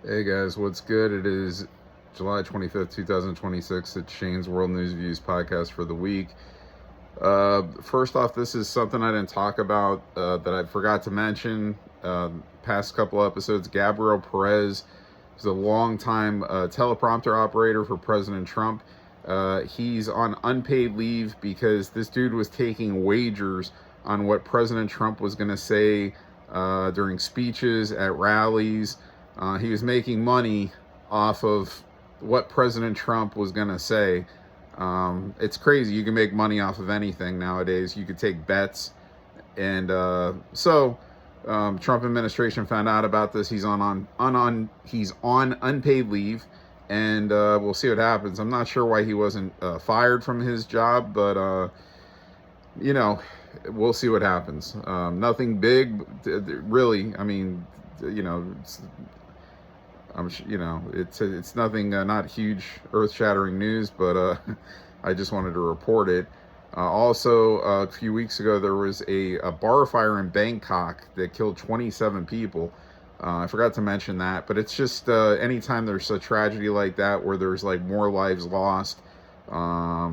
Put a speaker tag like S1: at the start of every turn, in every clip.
S1: Hey guys, what's good? It is July 25th, 2026. It's Shane's World News Views podcast for the week. First off, this is something I didn't talk about that I forgot to mention. Past couple episodes, Gabriel Perez is a longtime teleprompter operator for President Trump. He's on unpaid leave because this dude was taking wagers on what President Trump was going to say during speeches at rallies. He was making money off of what President Trump was going to say. It's crazy. You can make money off of anything nowadays. You could take bets. And Trump administration found out about this. He's on unpaid leave, and we'll see what happens. I'm not sure why he wasn't fired from his job, but we'll see what happens. Nothing big, really. I mean, it's nothing, not huge, earth-shattering news, but I just wanted to report it. Also, a few weeks ago, there was a bar fire in Bangkok that killed 27 people. I forgot to mention that, but it's just anytime there's a tragedy like that where there's like more lives lost, I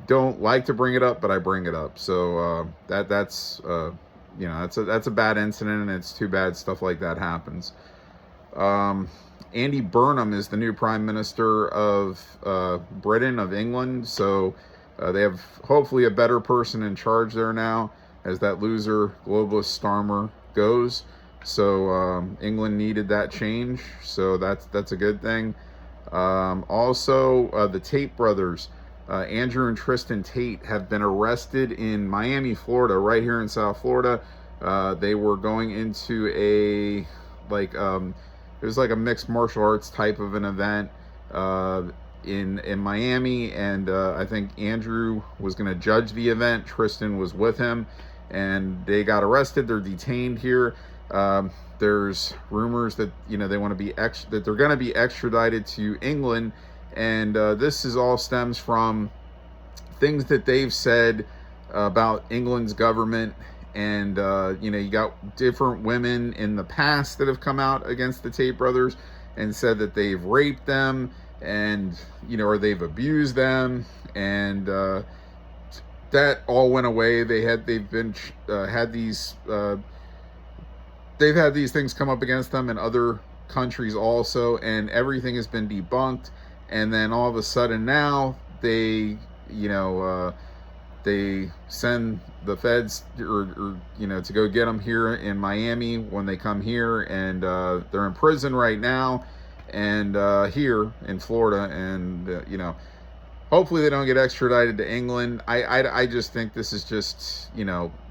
S1: don't like to bring it up, but I bring it up. So that's a bad incident, and it's too bad stuff like that happens. Andy Burnham is the new Prime Minister of Britain, of England, so they have hopefully a better person in charge there now as that loser globalist Starmer goes. So England needed that change, so that's a good thing. Also, the Tate Brothers, Andrew and Tristan Tate, have been arrested in Miami, Florida, right here in South Florida. They were going into it was like a mixed martial arts type of an event in Miami, and I think Andrew was going to judge the event. Tristan was with him, and they got arrested. They're detained here. There's rumors that they want to be that they're going to be extradited to England, and this all stems from things that they've said about England's government. And you got different women in the past that have come out against the Tate Brothers and said that they've raped them, and or they've abused them, and that all went away. They've had these things come up against them in other countries also, and everything has been debunked. And then all of a sudden now they send the feds or to go get them here in Miami when they come here, and they're in prison right now, and here in Florida, and hopefully they don't get extradited to England. I just think this is just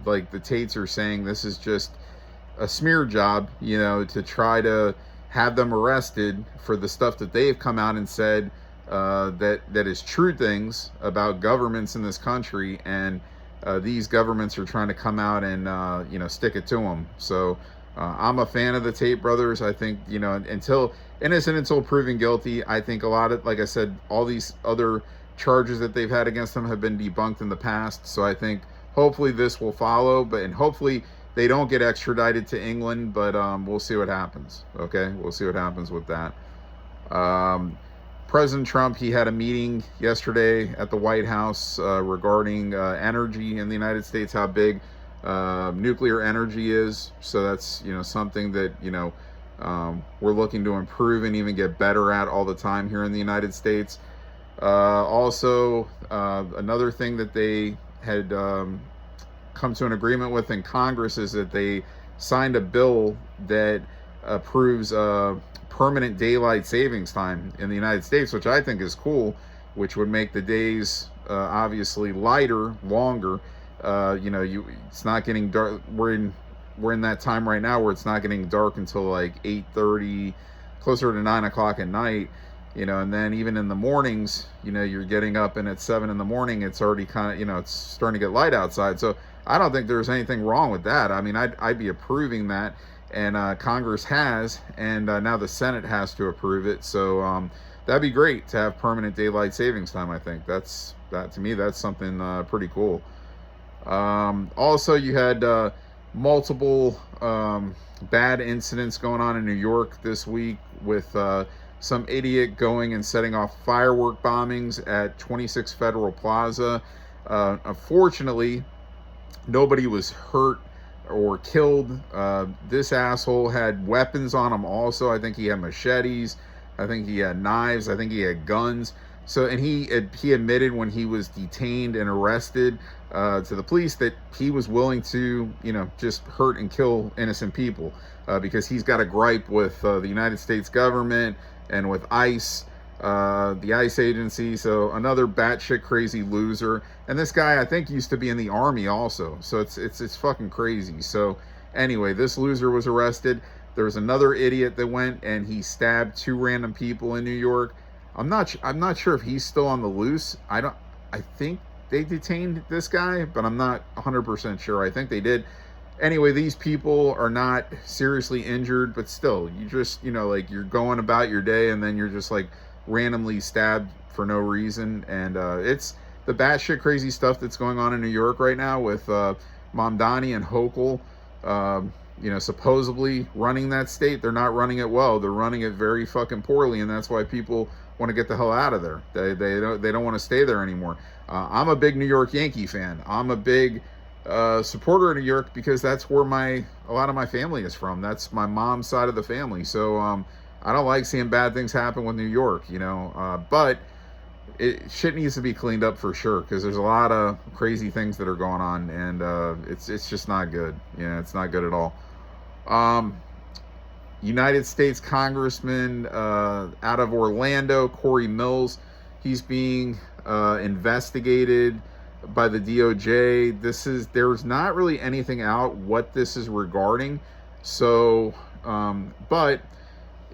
S1: like the Tates are saying, this is just a smear job, to try to have them arrested for the stuff that they've come out and said that is true things about governments in this country, and these governments are trying to come out and stick it to them. So I'm a fan of the Tate Brothers. I think until innocent until proven guilty. I think a lot of, like I said, all these other charges that they've had against them have been debunked in the past. So I think hopefully this will follow, and hopefully they don't get extradited to England. But we'll see what happens. Okay, we'll see what happens with that. President Trump, he had a meeting yesterday at the White House regarding energy in the United States, how big nuclear energy is. So that's something that we're looking to improve and even get better at all the time here in the United States. Also, another thing that they had come to an agreement with in Congress is that they signed a bill that approves permanent daylight savings time in the United States, which I think is cool, which would make the days obviously lighter, longer. It's not getting dark. We're in that time right now where it's not getting dark until like 8:30, closer to 9 o'clock at night. And then even in the mornings, you're getting up, and at 7 in the morning, it's already kind of, it's starting to get light outside. So I don't think there's anything wrong with that. I mean, I'd be approving that. And Congress has, and now the Senate has to approve it. So that'd be great to have permanent daylight savings time. I think to me, that's something pretty cool. Also, you had multiple bad incidents going on in New York this week with some idiot going and setting off firework bombings at 26 Federal Plaza. Unfortunately, nobody was hurt or killed. This asshole had weapons on him also. I think he had machetes. I think he had knives. I think he had guns. So, and he admitted when he was detained and arrested to the police that he was willing to, just hurt and kill innocent people because he's got a gripe with the United States government and with ICE, the ICE agency. So another batshit crazy loser. And this guy, I think, used to be in the army also. So it's fucking crazy. So anyway, this loser was arrested. There was another idiot that went and he stabbed 2 random people in New York. I'm not sure if he's still on the loose. I think they detained this guy, but I'm not 100% sure. I think they did. Anyway, these people are not seriously injured, but still, you just, like, you're going about your day and then you're just like randomly stabbed for no reason. And it's the batshit crazy stuff that's going on in New York right now with Mamdani and Hochul, supposedly running that state. They're not running it well. They're running it very fucking poorly, and that's why people want to get the hell out of there. They don't want to stay there anymore. I'm a big New York Yankee fan. I'm a big supporter of New York because that's where a lot of my family is from. That's my mom's side of the family. So I don't like seeing bad things happen with New York, but shit needs to be cleaned up for sure because there's a lot of crazy things that are going on, and it's just not good. It's not good at all. United States Congressman out of Orlando, Corey Mills, he's being investigated by the DOJ. There's not really anything out what this is regarding. So, but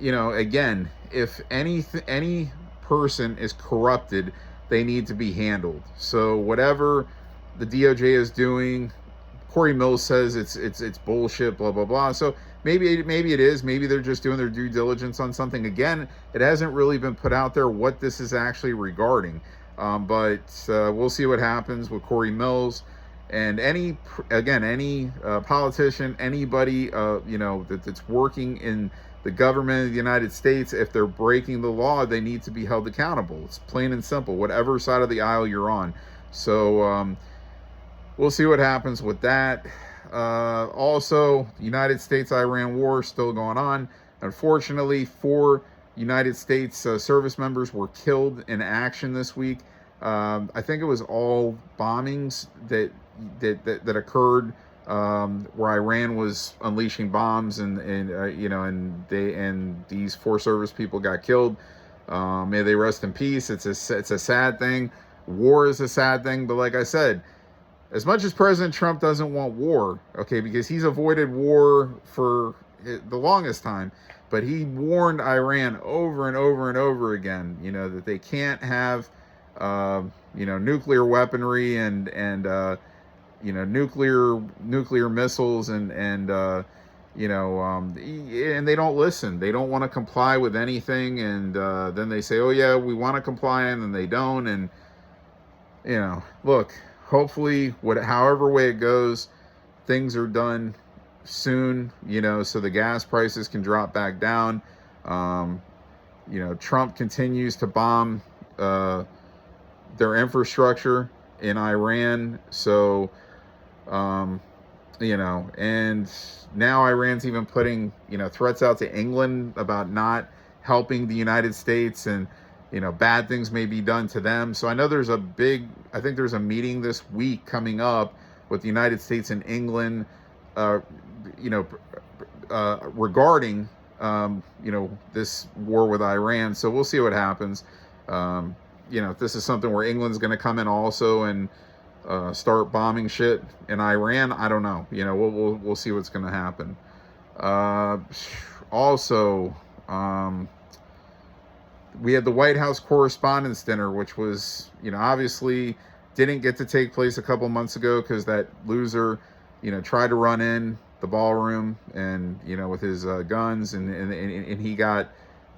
S1: again, if any person is corrupted, they need to be handled. So whatever the DOJ is doing, Corey Mills says it's bullshit, blah blah blah. So maybe it is. Maybe they're just doing their due diligence on something. Again, it hasn't really been put out there what this is actually regarding. But we'll see what happens with Corey Mills and any politician, anybody that's working in the government of the United States. If they're breaking the law, they need to be held accountable. It's plain and simple, whatever side of the aisle you're on. So we'll see what happens with that. Also, United States-Iran war still going on. Unfortunately, 4 United States service members were killed in action this week. I think it was all bombings that occurred where Iran was unleashing bombs, and these 4 service people got killed. May they rest in peace. It's a sad thing. War is a sad thing, but like I said, as much as President Trump doesn't want war, okay, because he's avoided war for the longest time, but he warned Iran over and over and over again, that they can't have, nuclear weaponry and nuclear missiles and they don't listen. They don't want to comply with anything, and then they say, oh yeah, we want to comply, and then they don't. And look, hopefully, however way it goes, things are done soon, so the gas prices can drop back down. Trump continues to bomb their infrastructure in Iran. So, and now Iran's even putting, threats out to England about not helping the United States, and, bad things may be done to them. So I know there's a meeting this week coming up with the United States and England, regarding, this war with Iran. So we'll see what happens. If this is something where England's going to come in also and start bombing shit in Iran, I don't know. We'll see what's going to happen. Also, we had the White House Correspondence Dinner, which was, obviously didn't get to take place a couple months ago because that loser, tried to run in the ballroom and, with his guns, and he got,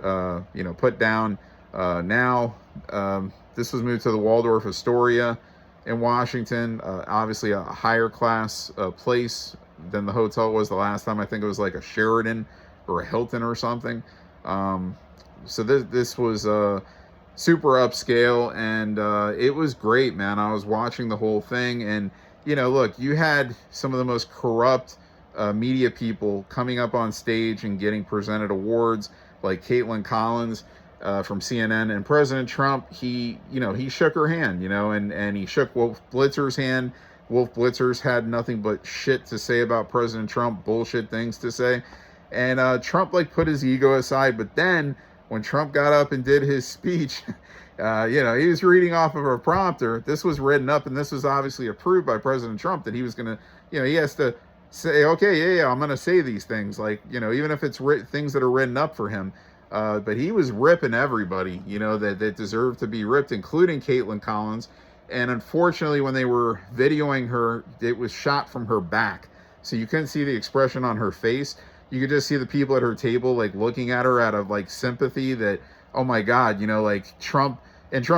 S1: put down. Now, this was moved to the Waldorf Astoria in Washington, obviously a higher class place than the hotel was the last time. I think it was like a Sheraton or a Hilton or something. So this was super upscale, and it was great, man. I was watching the whole thing, and look, you had some of the most corrupt media people coming up on stage and getting presented awards, like Caitlin Collins from CNN, and President Trump. He shook her hand, and he shook Wolf Blitzer's hand. Wolf Blitzer's had nothing but shit to say about President Trump, bullshit things to say, and Trump like put his ego aside. But then when Trump got up and did his speech, he was reading off of a prompter. This was written up, and this was obviously approved by President Trump, that he was going to, he has to say, okay, yeah, I'm going to say these things, like, even if it's things that are written up for him. But he was ripping everybody, that deserved to be ripped, including Caitlin Collins. And unfortunately, when they were videoing her, it was shot from her back. So you couldn't see the expression on her face. You could just see the people at her table, like, looking at her out of, like, sympathy that, oh my God, like, Trump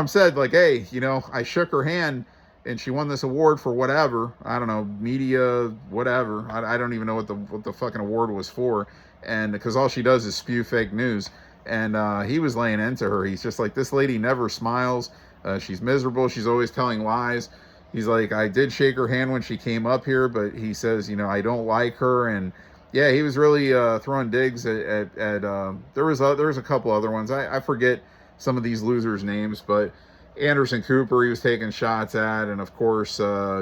S1: said, like, hey, I shook her hand and she won this award for whatever, I don't know, media, whatever. I don't even know what the fucking award was for. And because all she does is spew fake news. And he was laying into her. He's just like, this lady never smiles. She's miserable. She's always telling lies. He's like, I did shake her hand when she came up here, but he says, I don't like her. And yeah, he was really throwing digs at there was a couple other ones. I forget some of these losers' names, but Anderson Cooper he was taking shots at, and of course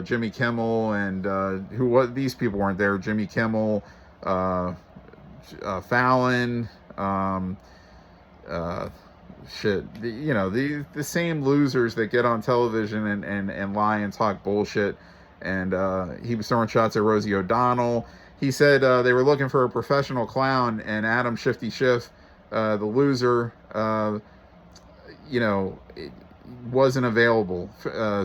S1: Jimmy Kimmel, and these people weren't there. Jimmy Kimmel, Fallon, the same losers that get on television and lie and talk bullshit. And he was throwing shots at Rosie O'Donnell. He said they were looking for a professional clown, and Adam Shifty Schiff, the loser, wasn't available.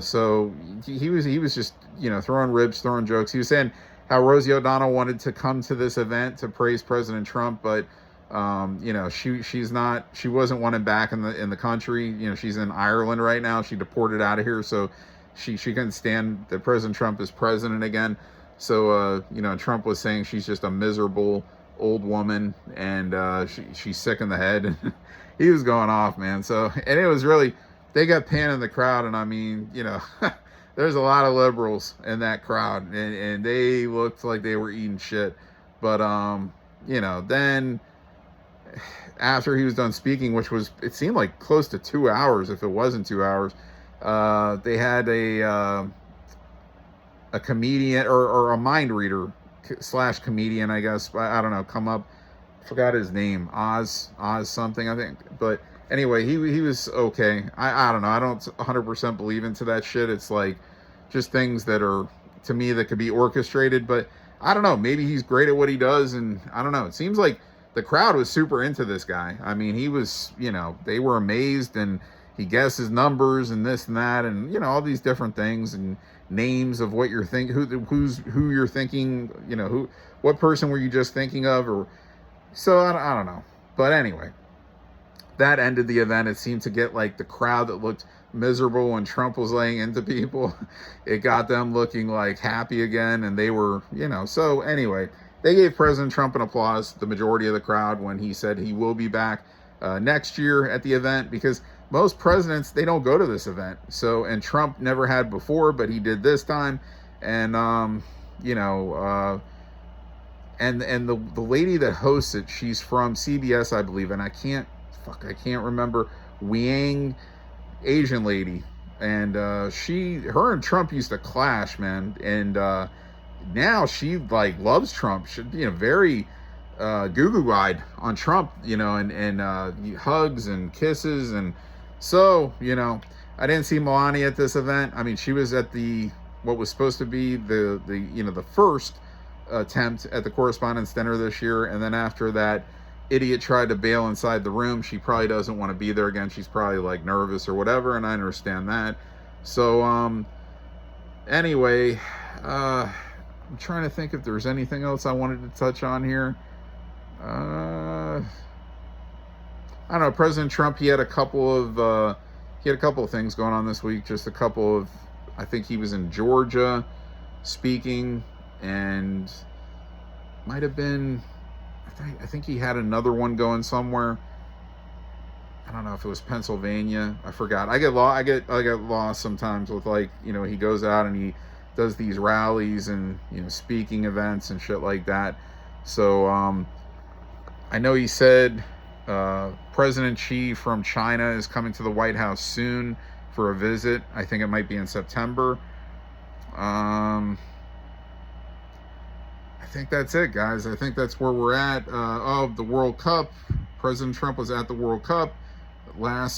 S1: So he was just throwing ribs, throwing jokes. He was saying how Rosie O'Donnell wanted to come to this event to praise President Trump, but she wasn't wanted back in the country. She's in Ireland right now. She deported out of here, so she couldn't stand that President Trump is president again. So Trump was saying she's just a miserable old woman, and she's sick in the head. He was going off, man. So, and it was really, they got panned in the crowd, and I mean, there's a lot of liberals in that crowd, and they looked like they were eating shit. But then after he was done speaking, which was, it seemed like close to 2 hours, if it wasn't 2 hours, they had a comedian or a mind reader / comedian, I guess, I don't know, come up. Forgot his name, Oz something, I think. But anyway, he was okay. I don't know. I don't 100% believe into that shit. It's like just things that are, to me, that could be orchestrated. But I don't know. Maybe he's great at what he does, and I don't know. It seems like the crowd was super into this guy. I mean, he was, they were amazed, and he guessed his numbers and this and that, and all these different things and names of what you're thinking, who you're thinking, what person were you just thinking of, or so I don't know. But anyway, that ended the event. It seemed to get like the crowd that looked miserable when Trump was laying into people. It got them looking like happy again, and they were, so anyway, they gave President Trump an applause, the majority of the crowd, when he said he will be back next year at the event, because most presidents, they don't go to this event. So, and Trump never had before, but he did this time. And, and the lady that hosts it, she's from CBS, I believe, and I can't remember, Wiang, Asian lady, and her and Trump used to clash, man, and now she like loves Trump. She, very goo-goo-eyed on Trump, and hugs and kisses, and so I didn't see Melania at this event. I mean, she was at what was supposed to be the first attempt at the Correspondence Dinner this year, and then after that idiot tried to bail inside the room. She probably doesn't want to be there again. She's probably like nervous or whatever, and I understand that. So anyway, I'm trying to think if there's anything else I wanted to touch on here. I don't know. President Trump, he had a couple of things going on this week. Just a couple of, I think he was in Georgia speaking, and might have been, I think he had another one going somewhere. I don't know if it was Pennsylvania. I forgot. I get lost sometimes with, like, he goes out and he does these rallies and speaking events and shit like that. So I know he said President Xi from China is coming to the White House soon for a visit. I think it might be in September. I think that's it, guys. I think that's where we're at. The World Cup. President Trump was at the World Cup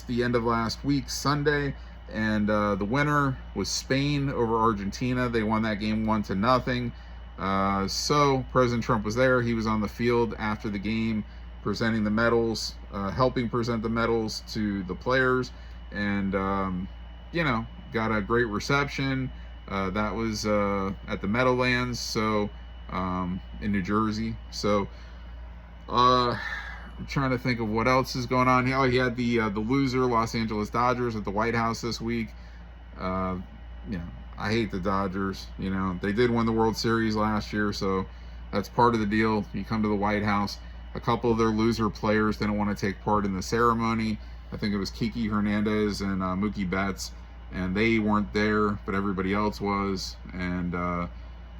S1: the end of last week, Sunday, and the winner was Spain over Argentina. They won that game 1-0. So President Trump was there. He was on the field after the game, presenting the medals, helping present the medals to the players, and got a great reception. That was at the Meadowlands, so in New Jersey. So I'm trying to think of what else is going on here. Oh, he had the loser Los Angeles Dodgers at the White House this week. I hate the Dodgers. They did win the World Series last year, so that's part of the deal. You come to the White House. A couple of their loser players didn't want to take part in the ceremony. I think it was Kiki Hernandez and Mookie Betts, and they weren't there, but everybody else was. And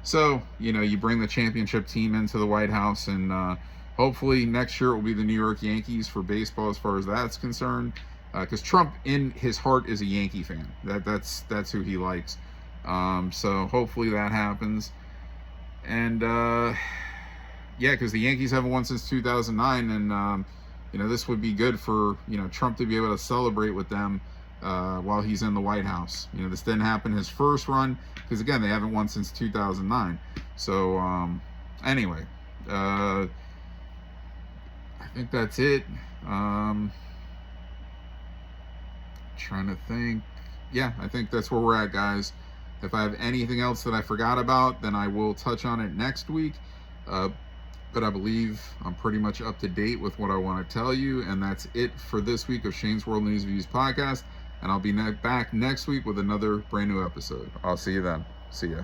S1: so, you bring the championship team into the White House, and hopefully next year it will be the New York Yankees for baseball as far as that's concerned. Because Trump, in his heart, is a Yankee fan. That's who he likes. So hopefully that happens. And because the Yankees haven't won since 2009, and this would be good for Trump to be able to celebrate with them while he's in the White House. This didn't happen his first run because, again, they haven't won since 2009. So anyway, I think that's it. Trying to think. Yeah, I think that's where we're at, guys. If I have anything else that I forgot about, then I will touch on it next week. But I believe I'm pretty much up to date with what I want to tell you. And that's it for this week of Shane's World News Views podcast. And I'll be back next week with another brand new episode. I'll see you then. See ya.